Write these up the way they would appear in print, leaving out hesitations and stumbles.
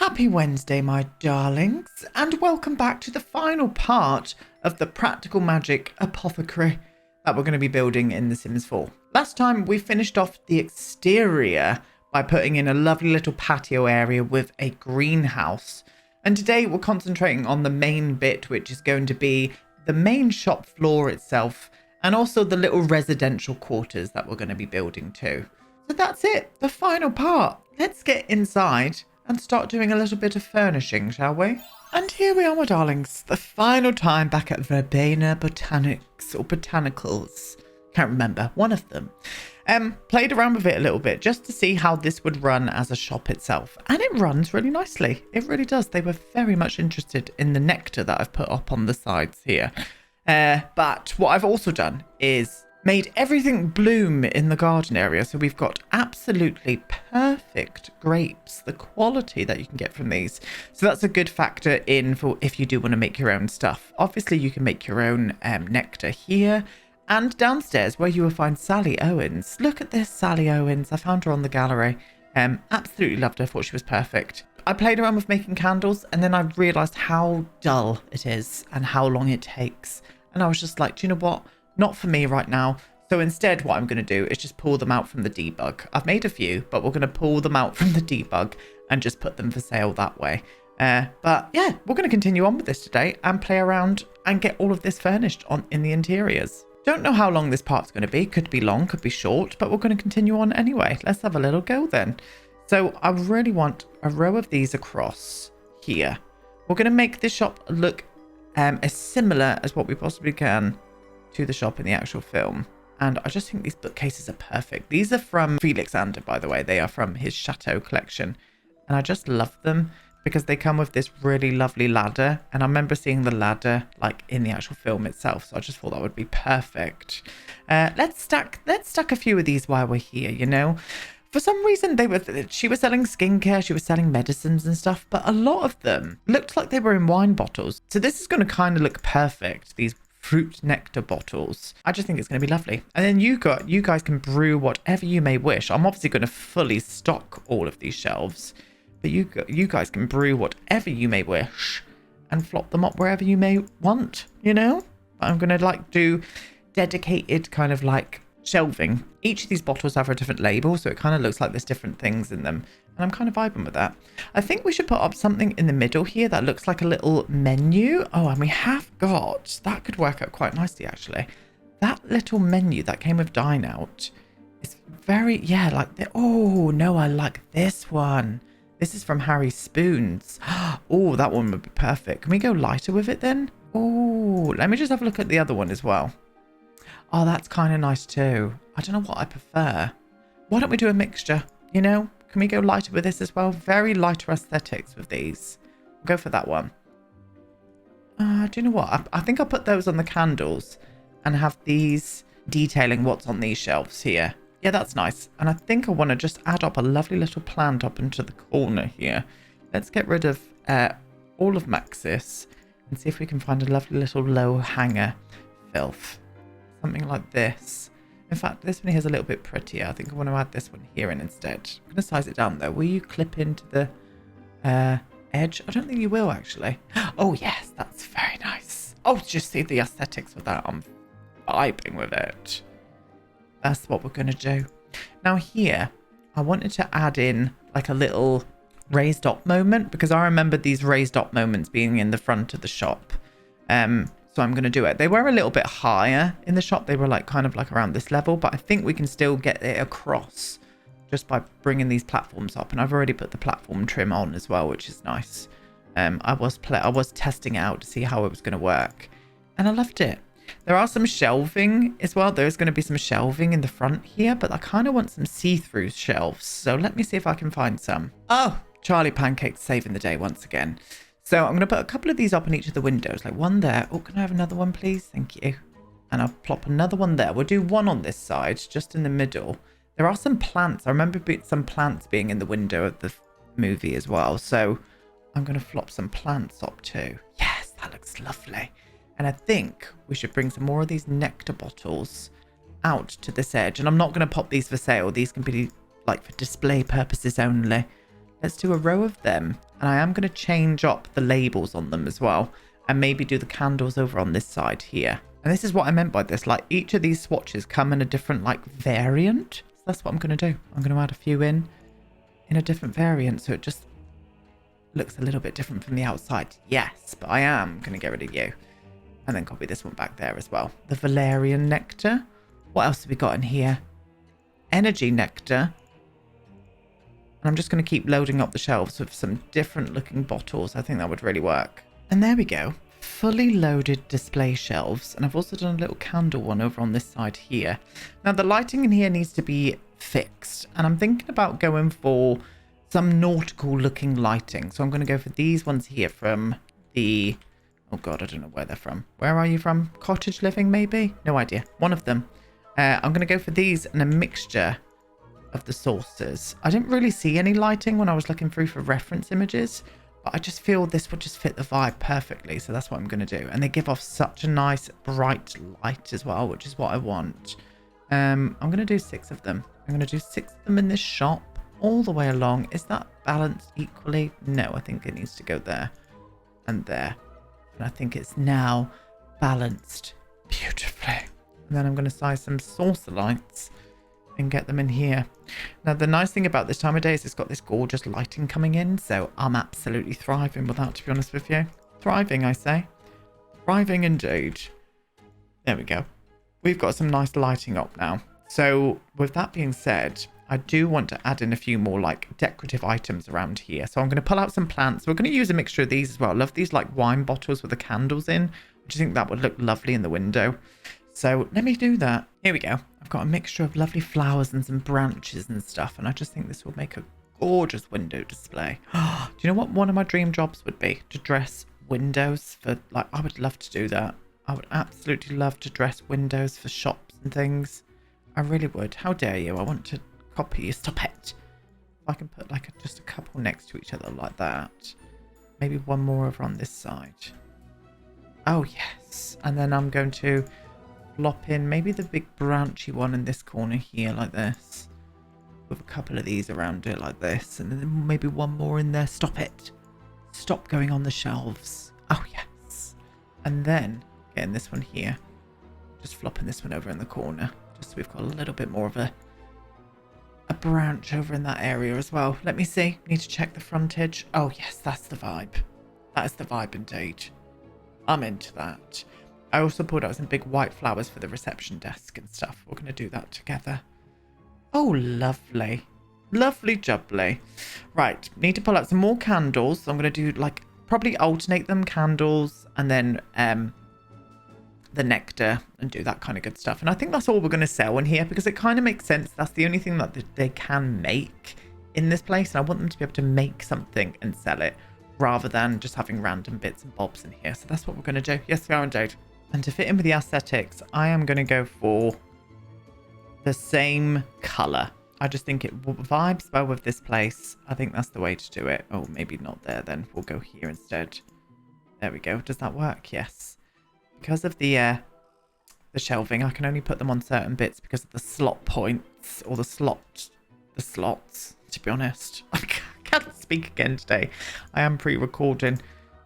Happy Wednesday, my darlings, and welcome back to the final part of the practical magic apothecary that we're going to be building in The Sims 4. Last time we finished off the exterior by putting in a lovely little patio area with a greenhouse, and today we're concentrating on the main bit, which is going to be the main shop floor itself and also the little residential quarters that we're going to be building too. So that's it, the final part. Let's get inside and start doing a little bit of furnishing, shall we? And here we are, my darlings, the final time back at Verbena Botanics or Botanicals. Can't remember, one of them. Played around with it a little bit just to see how this would run as a shop itself. And it runs really nicely. It really does. They were very much interested in the nectar that I've put up on the sides here. But what I've also done is made everything bloom in the garden area. So we've got absolutely perfect grapes, the quality that you can get from these. So that's a good factor in for if you do want to make your own stuff. Obviously, you can make your own nectar here and downstairs where you will find Sally Owens. Look at this, Sally Owens. I found her on the gallery. Absolutely loved her. Thought she was perfect. I played around with making candles and then I realized how dull it is and how long it takes. And I was just like, do you know what? Not for me right now. So instead, what I'm going to do is just pull them out from the debug. I've made a few, but we're going to pull them out from the debug and just put them for sale that way. But yeah, we're going to continue on with this today and play around and get all of this furnished in the interiors. Don't know how long this part's going to be. Could be long, could be short, but we're going to continue on anyway. Let's have a little go then. So I really want a row of these across here. We're going to make this shop look as similar as what we possibly can to the shop in the actual film. And I just think these bookcases are perfect. These are from Felixander, by the way. They are from his Chateau collection. And I just love them because they come with this really lovely ladder. And I remember seeing the ladder like in the actual film itself. So I just thought that would be perfect. Let's stack a few of these while we're here, you know. For some reason, she was selling skincare, she was selling medicines and stuff, but a lot of them looked like they were in wine bottles. So this is going to kind of look perfect, these fruit nectar bottles. I just think it's going to be lovely. And then you guys can brew whatever you may wish. I'm obviously going to fully stock all of these shelves, but you guys can brew whatever you may wish and flop them up wherever you may want, you know? I'm going to do dedicated kind of shelving. Each of these bottles have a different label, so it kind of looks like there's different things in them. And I'm kind of vibing with that. I think we should put up something in the middle here that looks like a little menu. Oh, and we have got, that could work out quite nicely actually. That little menu that came with Dine Out is very, yeah, oh no, I like this one. This is from Harry Spoons. Oh, that one would be perfect. Can we go lighter with it then? Oh, let me just have a look at the other one as well. Oh, that's kind of nice too. I don't know what I prefer. Why don't we do a mixture, you know? Can we go lighter with this as well? Very lighter aesthetics with these. We'll go for that one. Do you know what? I think I'll put those on the candles and have these detailing what's on these shelves here. Yeah, that's nice. And I think I want to just add up a lovely little plant up into the corner here. Let's get rid of all of Maxis and see if we can find a lovely little low hanger filth. Something like this. In fact, this one here is a little bit prettier. I think I want to add this one here in instead. I'm going to size it down though. Will you clip into the edge? I don't think you will actually. Oh yes, that's very nice. Oh, just see the aesthetics of that. I'm vibing with it. That's what we're going to do. Now here, I wanted to add in like a little raised up moment because I remember these raised up moments being in the front of the shop. So I'm going to do it. They were a little bit higher in the shop. They were kind of around this level, but I think we can still get it across just by bringing these platforms up. And I've already put the platform trim on as well, which is nice. I was testing it out to see how it was going to work and I loved it. There are some shelving as well. There's going to be some shelving in the front here, but I kind of want some see-through shelves. So let me see if I can find some. Oh, Charlie Pancake's saving the day once again. So I'm going to put a couple of these up in each of the windows, like one there. Oh, can I have another one, please? Thank you. And I'll plop another one there. We'll do one on this side, just in the middle. There are some plants. I remember some plants being in the window of the movie as well. So I'm going to flop some plants up too. Yes, that looks lovely. And I think we should bring some more of these nectar bottles out to this edge. And I'm not going to pop these for sale. These can be for display purposes only. Let's do a row of them. And I am going to change up the labels on them as well. And maybe do the candles over on this side here. And this is what I meant by this. Like each of these swatches come in a different like variant. So that's what I'm going to do. I'm going to add a few in a different variant. So it just looks a little bit different from the outside. Yes, but I am going to get rid of you. And then copy this one back there as well. The Valerian Nectar. What else have we got in here? Energy Nectar. And I'm just going to keep loading up the shelves with some different looking bottles. I think that would really work. And there we go. Fully loaded display shelves. And I've also done a little candle one over on this side here. Now the lighting in here needs to be fixed. And I'm thinking about going for some nautical looking lighting. So I'm going to go for these ones here from the... Oh God, I don't know where they're from. Where are you from? Cottage Living maybe? No idea. One of them. I'm going to go for these and a mixture of the sources. I didn't really see any lighting when I was looking through for reference images, but I just feel this would just fit the vibe perfectly. So that's what I'm going to do. And they give off such a nice bright light as well, which is what I want. I'm going to do 6 of them. I'm going to do 6 of them in this shop all the way along. Is that balanced equally? No, I think it needs to go there and there. And I think it's now balanced beautifully. And then I'm going to size some saucer lights and get them in here. Now, the nice thing about this time of day is it's got this gorgeous lighting coming in. So I'm absolutely thriving with that, to be honest with you. Thriving, I say. Thriving indeed. There we go. We've got some nice lighting up now. So with that being said, I do want to add in a few more like decorative items around here. So I'm going to pull out some plants. We're going to use a mixture of these as well. I love these like wine bottles with the candles in. I just think that would look lovely in the window. So let me do that. Here we go. I've got a mixture of lovely flowers and some branches and stuff. And I just think this will make a gorgeous window display. Do you know what one of my dream jobs would be? To dress windows for like, I would love to do that. I would absolutely love to dress windows for shops and things. I really would. How dare you? I want to copy you. Stop it. If I can put like just a couple next to each other like that. Maybe one more over on this side. Oh, yes. And then I'm going to flop in maybe the big branchy one in this corner here like this. With a couple of these around it like this. And then maybe one more in there. Stop it. Stop going on the shelves. Oh, yes. And then getting this one here. Just flopping this one over in the corner. Just so we've got a little bit more of a branch over in that area as well. Let me see. Need to check the frontage. Oh, yes, that's the vibe. That is the vibe indeed. I'm into that. I also pulled out some big white flowers for the reception desk and stuff. We're going to do that together. Oh, lovely. Lovely jubbly. Right. Need to pull out some more candles. So I'm going to do like probably alternate them, candles, and then the nectar and do that kind of good stuff. And I think that's all we're going to sell in here because it kind of makes sense. That's the only thing that they can make in this place. And I want them to be able to make something and sell it rather than just having random bits and bobs in here. So that's what we're going to do. Yes, we are indeed. And to fit in with the aesthetics, I am going to go for the same color. I just think it vibes well with this place. I think that's the way to do it. Oh, maybe not there then. We'll go here instead. There we go. Does that work? Yes. Because of the shelving, I can only put them on certain bits because of the slot points or the slots, to be honest. I can't speak again today. I am pre-recording.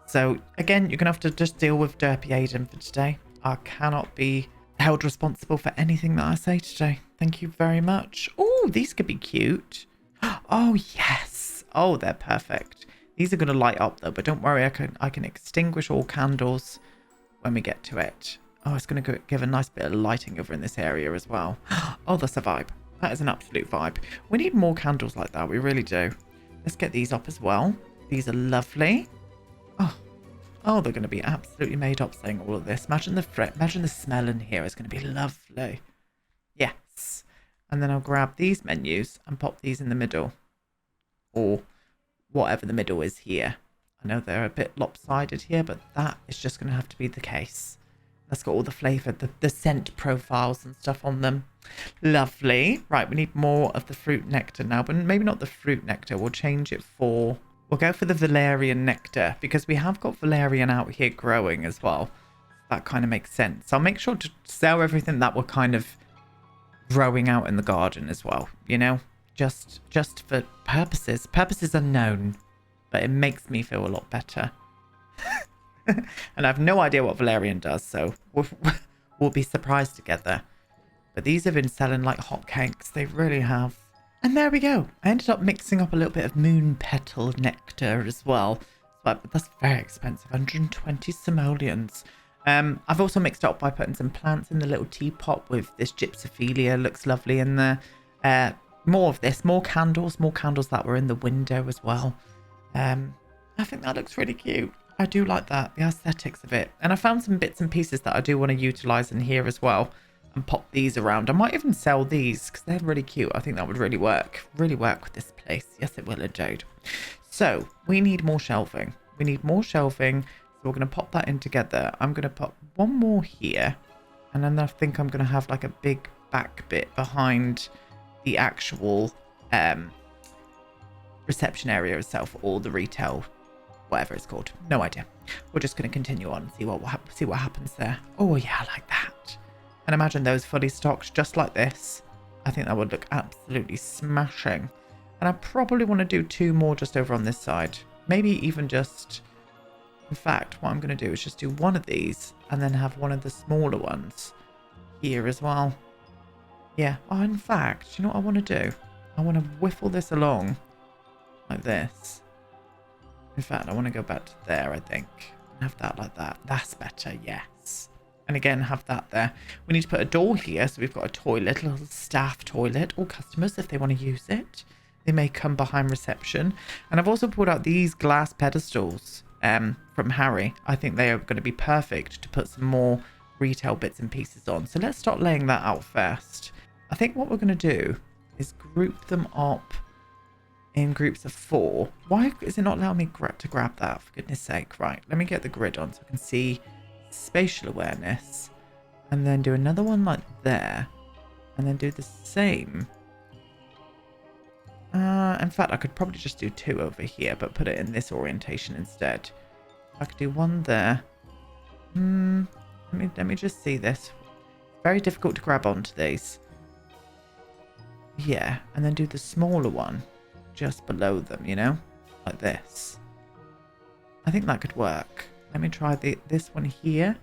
So again, you're going to have to just deal with Derpy Aiden for today. I cannot be held responsible for anything that I say today. Thank you very much. Oh, these could be cute. Oh, yes. Oh, they're perfect. These are going to light up though, but don't worry. I can extinguish all candles when we get to it. Oh, it's going to give a nice bit of lighting over in this area as well. Oh, that's a vibe. That is an absolute vibe. We need more candles like that. We really do. Let's get these up as well. These are lovely. Oh, they're going to be absolutely made up saying all of this. Imagine the smell in here is going to be lovely. Yes. And then I'll grab these menus and pop these in the middle. Or whatever the middle is here. I know they're a bit lopsided here, but that is just going to have to be the case. That's got all the flavour, the scent profiles and stuff on them. Lovely. Right, we need more of the fruit nectar now, but maybe not the fruit nectar. We'll change it for... We'll go for the valerian nectar because we have got valerian out here growing as well. That kind of makes sense. I'll make sure to sell everything that we're kind of growing out in the garden as well, you know? just for purposes unknown, but it makes me feel a lot better. And I have no idea what Valerian does, so we'll be surprised together. But these have been selling like hotcakes. They really have. And there we go. I ended up mixing up a little bit of moon petal nectar as well. But that's very expensive. 120 simoleons. I've also mixed it up by putting some plants in the little teapot with this gypsophilia. Looks lovely in there. More of this. More candles that were in the window as well. I think that looks really cute. I do like that. The aesthetics of it. And I found some bits and pieces that I do want to utilize in here as well. And pop these around. I might even sell these because they're really cute. I think that would really work with this place. Yes, it will indeed. So we need more shelving. So we're going to pop that in together. I'm going to put one more here. And then I think I'm going to have like a big back bit behind the actual reception area itself, or the retail, whatever it's called. No idea. We're just going to continue on and see what happens there. Oh yeah, I like that. And imagine those fully stocked just like this. I think that would look absolutely smashing. And I probably want to do 2 more just over on this side. Maybe even just... In fact, what I'm going to do is just do one of these and then have one of the smaller ones here as well. Yeah. Oh, in fact, you know what I want to do? I want to whiffle this along like this. In fact, I want to go back to there, I think. And have that like that. That's better, yes. And again, have that there. We need to put a door here. So we've got a toilet, a little staff toilet. Or customers, if they want to use it, they may come behind reception. And I've also pulled out these glass pedestals from Harry. I think they are going to be perfect to put some more retail bits and pieces on. So let's start laying that out first. I think what we're going to do is group them up in groups of 4. Why is it not allowing me to grab that? For goodness sake. Right, let me get the grid on so I can see spatial awareness, and then do another one like there, and then do the same. In fact, I could probably just do 2 over here, but put it in this orientation instead. I could do 1 there. Let me just see this. It's very difficult to grab onto these. Yeah, and then do the smaller one just below them, you know, like this. I think that could work. Let me try this one here.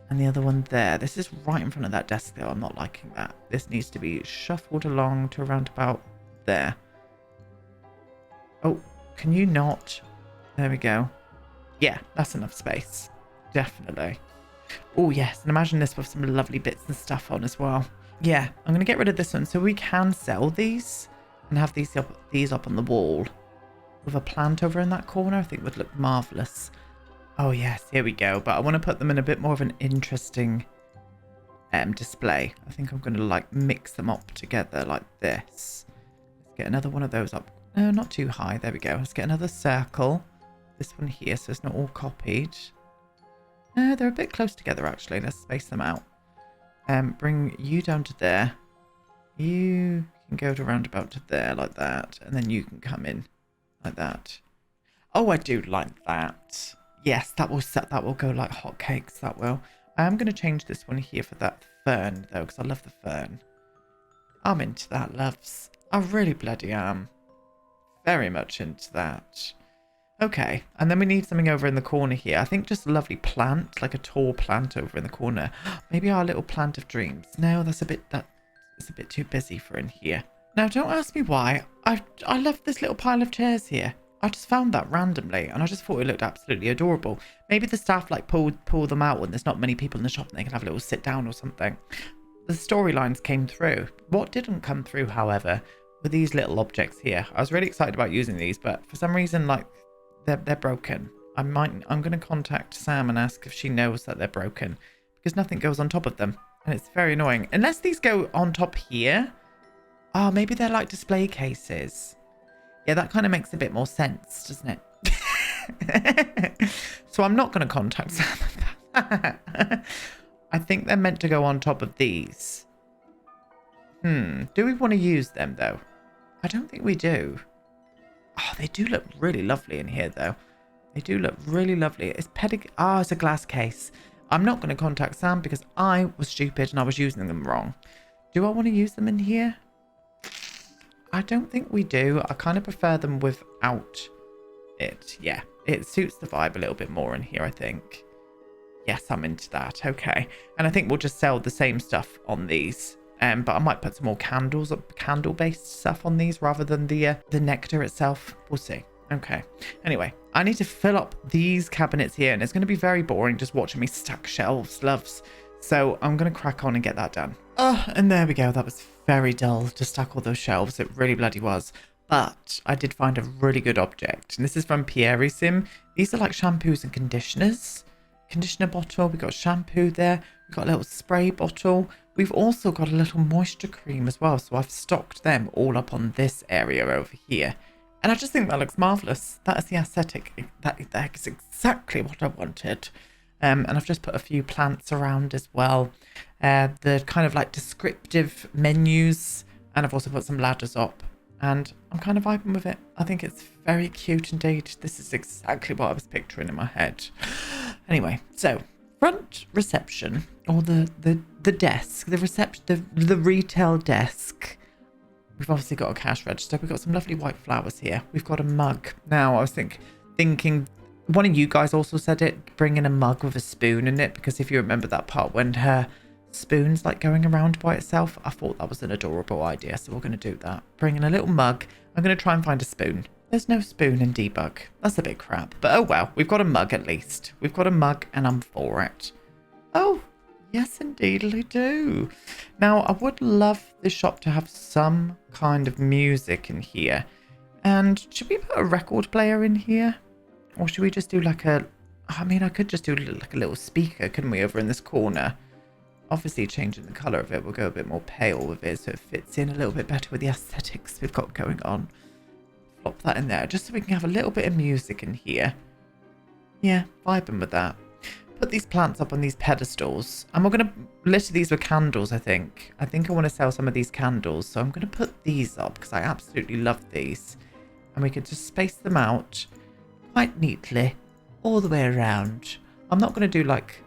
And the other one there. This is right in front of that desk though. I'm not liking that. This needs to be shuffled along to around about there. Oh, can you not? There we go. Yeah, that's enough space. Definitely. Oh yes, and imagine this with some lovely bits and stuff on as well. Yeah, I'm going to get rid of this one so we can sell these and have these up on the wall. With a plant over in that corner, I think would look marvellous. Oh yes, here we go. But I want to put them in a bit more of an interesting display. I think I'm going to like mix them up together like this. Let's get another one of those up. No, not too high. There we go. Let's get another circle. This one here, so it's not all copied. They're a bit close together actually. Let's space them out. Bring you down to there. You can go to roundabout to there like that, and then you can come in like that. Oh, I do like that. Yes, that will go like hotcakes. That will. I'm going to change this one here for that fern though, because I love the fern. I'm into that, loves. I really bloody am. Very much into that. Okay, and then we need something over in the corner here. I think just a lovely plant, like a tall plant over in the corner. Maybe our little plant of dreams. No, that's a bit too busy for in here. Now, don't ask me why. I love this little pile of chairs here. I just found that randomly, and I just thought it looked absolutely adorable. Maybe the staff like pull them out when there's not many people in the shop and they can have a little sit down or something. The storylines came through. What didn't come through, however, were these little objects here. I was really excited about using these, but for some reason, like, they're broken. I'm going to contact Sam and ask if she knows that they're broken, because nothing goes on top of them, and it's very annoying. Unless these go on top here. Oh, maybe they're like display cases. Yeah, that kind of makes a bit more sense, doesn't it? So I'm not going to contact Sam about that. I think they're meant to go on top of these. Do we want to use them, though? I don't think we do. Oh, they do look really lovely in here, though. They do look really lovely. It's it's a glass case. I'm not going to contact Sam because I was stupid and I was using them wrong. Do I want to use them in here? I don't think we do. I kind of prefer them without it. Yeah, it suits the vibe a little bit more in here, I think. Yes, I'm into that. Okay. And I think we'll just sell the same stuff on these. But I might put some more candles, candle-based stuff on these rather than the nectar itself. We'll see. Okay. Anyway, I need to fill up these cabinets here, and it's going to be very boring just watching me stack shelves, loves. So I'm going to crack on and get that done. Oh, and there we go. That was very dull to stack all those shelves. It really bloody was. But I did find a really good object. And this is from Pierre Sim. These are like shampoos and conditioners. Conditioner bottle. We've got shampoo there. We've got a little spray bottle. We've also got a little moisture cream as well. So I've stocked them all up on this area over here. And I just think that looks marvellous. That is the aesthetic. That is exactly what I wanted. And I've just put a few plants around as well. The kind of like descriptive menus. And I've also put some ladders up. And I'm kind of vibing with it. I think it's very cute indeed. This is exactly what I was picturing in my head. Anyway, so front reception, or the desk, the retail desk. We've obviously got a cash register. We've got some lovely white flowers here. We've got a mug. Now, I was thinking, one of you guys also said it, bring in a mug with a spoon in it, because if you remember that part when her spoon's like going around by itself, I thought that was an adorable idea, so we're going to do that. Bring in a little mug. I'm going to try and find a spoon. There's no spoon in debug. That's a bit crap, but oh well, we've got a mug at least. We've got a mug and I'm for it. Oh, yes indeed we do. Now, I would love the shop to have some kind of music in here. And should we put a record player in here? Or should we just do like a... I mean, I could just do like a little speaker, couldn't we, over in this corner? Obviously, changing the colour of it, we'll go a bit more pale with it so it fits in a little bit better with the aesthetics we've got going on. Flop that in there, just so we can have a little bit of music in here. Yeah, vibing with that. Put these plants up on these pedestals. And we're going to litter these with candles, I think. I think I want to sell some of these candles, so I'm going to put these up because I absolutely love these. And we can just space them out quite neatly all the way around. I'm not going to do like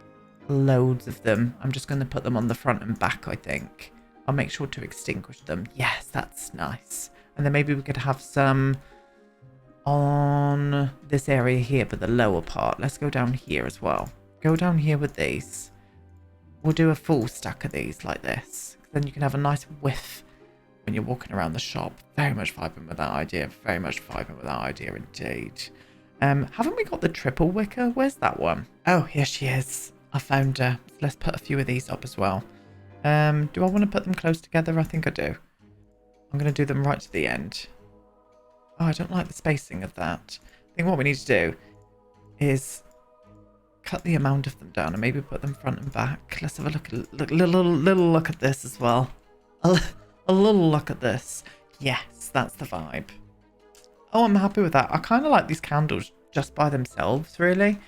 loads of them. I'm just going to put them on the front and back, I think. I'll make sure to extinguish them. Yes, that's nice. And then maybe we could have some on this area here, but the lower part. Let's go down here as well. Go down here with these. We'll do a full stack of these like this. Then you can have a nice whiff when you're walking around the shop. Very much vibing with that idea. Very much vibing with that idea indeed. Haven't we got the triple wicker? Where's that one? Oh, here she is. I found her. Let's put a few of these up as well. Do I want to put them close together? I think I do. I'm going to do them right to the end. Oh, I don't like the spacing of that. I think what we need to do is cut the amount of them down and maybe put them front and back. Let's have a little look at this as well. A little look at this. Yes, that's the vibe. Oh, I'm happy with that. I kind of like these candles just by themselves, really.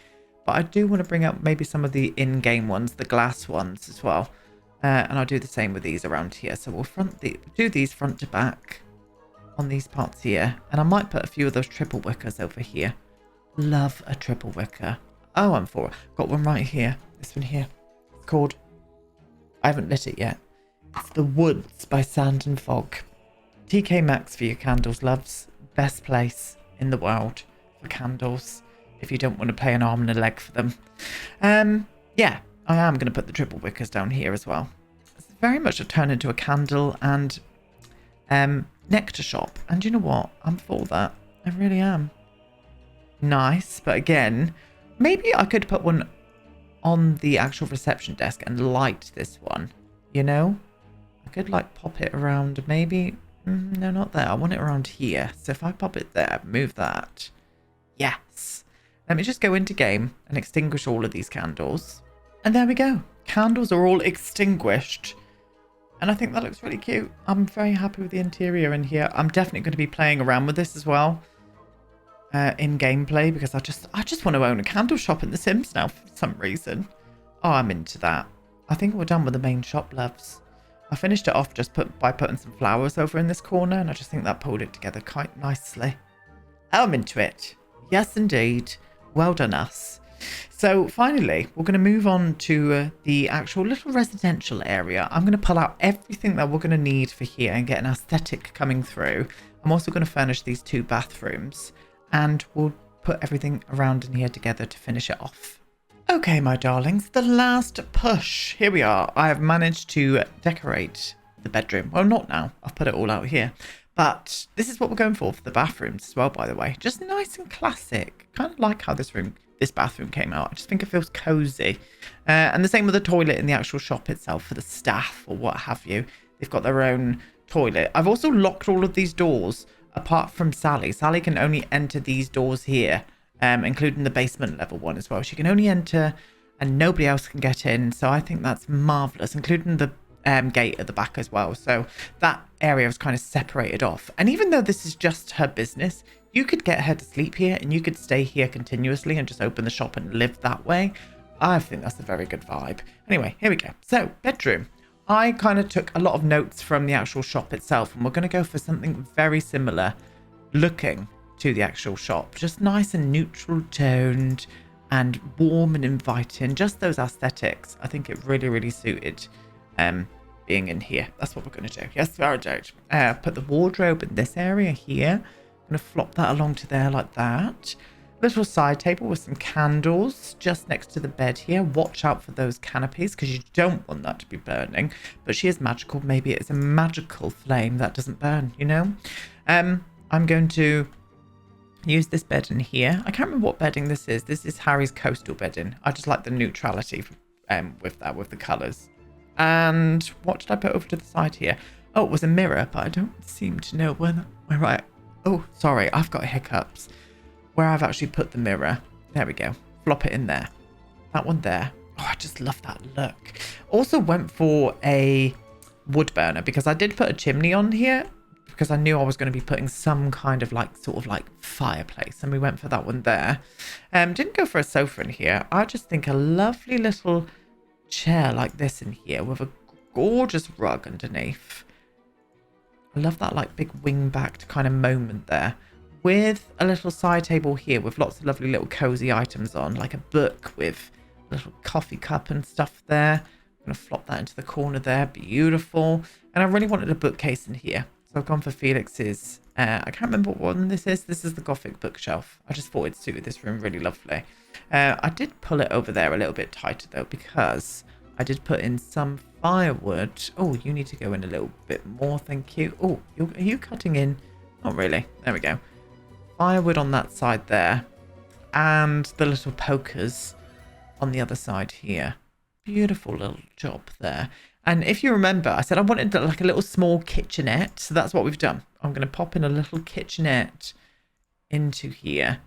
But I do want to bring up maybe some of the in-game ones, the glass ones as well. And I'll do the same with these around here. So we'll do these front to back on these parts here. And I might put a few of those triple wickers over here. Love a triple wicker. Oh, I'm for it. Got one right here. This one here. It's called... I haven't lit it yet. It's The Woods by Sand and Fog. TK Maxx for your candles, loves. Best place in the world for candles. If you don't want to pay an arm and a leg for them. Yeah, I am going to put the triple wickers down here as well. It's very much a turn into a candle and nectar shop. And you know what? I'm for that. I really am. Nice. But again, maybe I could put one on the actual reception desk and light this one. You know? I could like pop it around maybe... no, not there. I want it around here. So if I pop it there, move that. Yes. Let me just go into game and extinguish all of these candles. And there we go. Candles are all extinguished. And I think that looks really cute. I'm very happy with the interior in here. I'm definitely going to be playing around with this as well. In gameplay, because I just want to own a candle shop in The Sims now for some reason. Oh, I'm into that. I think we're done with the main shop, loves. I finished it off just by putting some flowers over in this corner, and I just think that pulled it together quite nicely. Oh, I'm into it. Yes, indeed. Well done, us. So finally, we're going to move on to the actual little residential area. I'm going to pull out everything that we're going to need for here and get an aesthetic coming through. I'm also going to furnish these 2 bathrooms, and we'll put everything around in here together to finish it off. Okay, my darlings, the last push. Here we are. I have managed to decorate the bedroom. Well, not now. I've put it all out here. But this is what we're going for the bathrooms as well, by the way. Just nice and classic. Kind of like how this bathroom came out. I just think it feels cozy. And the same with the toilet in the actual shop itself for the staff or what have you. They've got their own toilet. I've also locked all of these doors apart from Sally. Sally can only enter these doors here, including the basement level one as well. She can only enter and nobody else can get in. So I think that's marvellous, including the gate at the back as well. So that area was kind of separated off. And even though this is just her business, you could get her to sleep here and you could stay here continuously and just open the shop and live that way. I think that's a very good vibe. Anyway, here we go. So bedroom. I kind of took a lot of notes from the actual shop itself, and we're going to go for something very similar looking to the actual shop. Just nice and neutral toned and warm and inviting. Just those aesthetics. I think it really, really suited being in here. That's what we're going to do. Yes, very good. Put the wardrobe in this area here. I'm going to flop that along to there like that. Little side table with some candles just next to the bed here. Watch out for those canopies because you don't want that to be burning. But she is magical. Maybe it's a magical flame that doesn't burn, you know? I'm going to use this bed in here. I can't remember what bedding this is. This is Harry's coastal bedding. I just like the neutrality with that, with the colours. And what did I put over to the side here? Oh, it was a mirror, but I don't seem to know where oh, sorry, I've got hiccups. Where I've actually put the mirror. There we go. Flop it in there. That one there. Oh, I just love that look. Also went for a wood burner because I did put a chimney on here because I knew I was going to be putting some kind of sort of fireplace, and we went for that one there. Didn't go for a sofa in here. I just think a lovely little chair like this in here with a gorgeous rug underneath. I love that big wing-backed kind of moment there. With a little side table here with lots of lovely little cozy items on, like a book with a little coffee cup and stuff there. I'm going to flop that into the corner there. Beautiful. And I really wanted a bookcase in here. So I've gone for Felix's. I can't remember what one this is. This is the Gothic bookshelf. I just thought it suited this room really lovely. I did pull it over there a little bit tighter though because I did put in some firewood. Oh, you need to go in a little bit more. Thank you. Oh, are you cutting in? Not really. There we go. Firewood on that side there, and the little pokers on the other side here. Beautiful little job there. And if you remember, I said I wanted a little small kitchenette, so that's what we've done. I'm going to pop in a little kitchenette into here,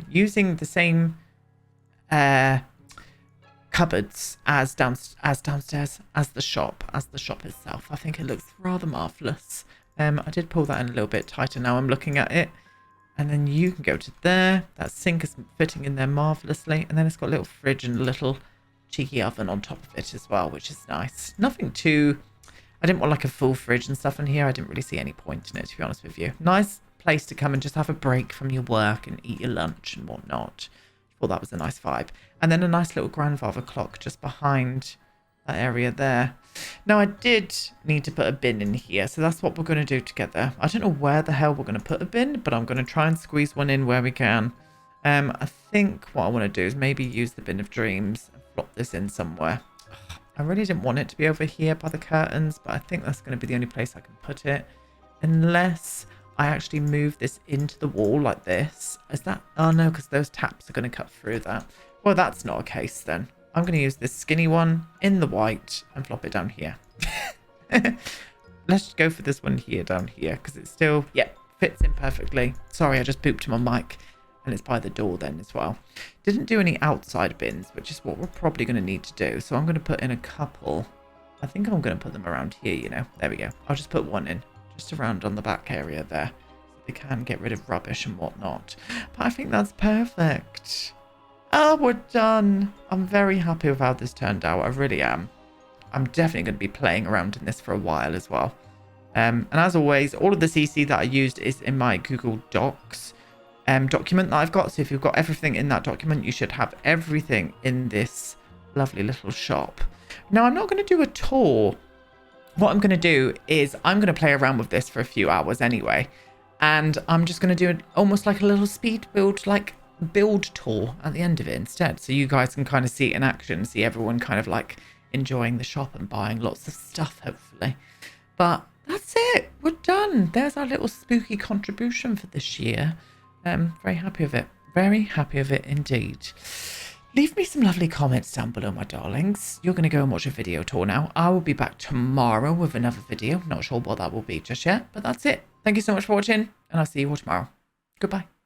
using the same cupboards as downstairs as the shop itself. I think it looks rather marvelous. I did pull that in a little bit tighter now I'm looking at it. And then you can go to there. That sink is fitting in there marvellously. And then it's got a little fridge and a little cheeky oven on top of it as well, which is nice. Nothing too... I didn't want a full fridge and stuff in here. I didn't really see any point in it, to be honest with you. Nice place to come and just have a break from your work and eat your lunch and whatnot. I thought that was a nice vibe. And then a nice little grandfather clock just behind that area there. Now, I did need to put a bin in here, so that's what we're going to do together. I don't know where the hell we're going to put a bin, but I'm going to try and squeeze one in where we can. I think what I want to do is maybe use the bin of dreams and flop this in somewhere. I really didn't want it to be over here by the curtains, but I think that's going to be the only place I can put it. Unless I actually move this into the wall like this. Is that... Oh, no, because those taps are going to cut through that. Well, that's not a case then. I'm going to use this skinny one in the white and flop it down here. Let's go for this one here down here because it still, fits in perfectly. Sorry, I just pooped my mic and it's by the door then as well. Didn't do any outside bins, which is what we're probably going to need to do. So I'm going to put in a couple. I think I'm going to put them around here, you know. There we go. I'll just put one in just around on the back area there. So they can get rid of rubbish and whatnot. But I think that's perfect. Oh, we're done. I'm very happy with how this turned out. I really am. I'm definitely going to be playing around in this for a while as well. And as always, all of the CC that I used is in my Google Docs. document that I've got. So if you've got everything in that document, you should have everything in this lovely little shop. Now, I'm not going to do a tour. What I'm going to do is I'm going to play around with this for a few hours anyway. And I'm just going to do it almost like a little speed build, like build tour at the end of it instead. So you guys can kind of see it in action, see everyone kind of like enjoying the shop and buying lots of stuff, hopefully. But that's it. We're done. There's our little spooky contribution for this year. Very happy with it. Very happy with it indeed. Leave me some lovely comments down below, my darlings. You're going to go and watch a video tour now. I will be back tomorrow with another video. Not sure what that will be just yet, but that's it. Thank you so much for watching, and I'll see you all tomorrow. Goodbye.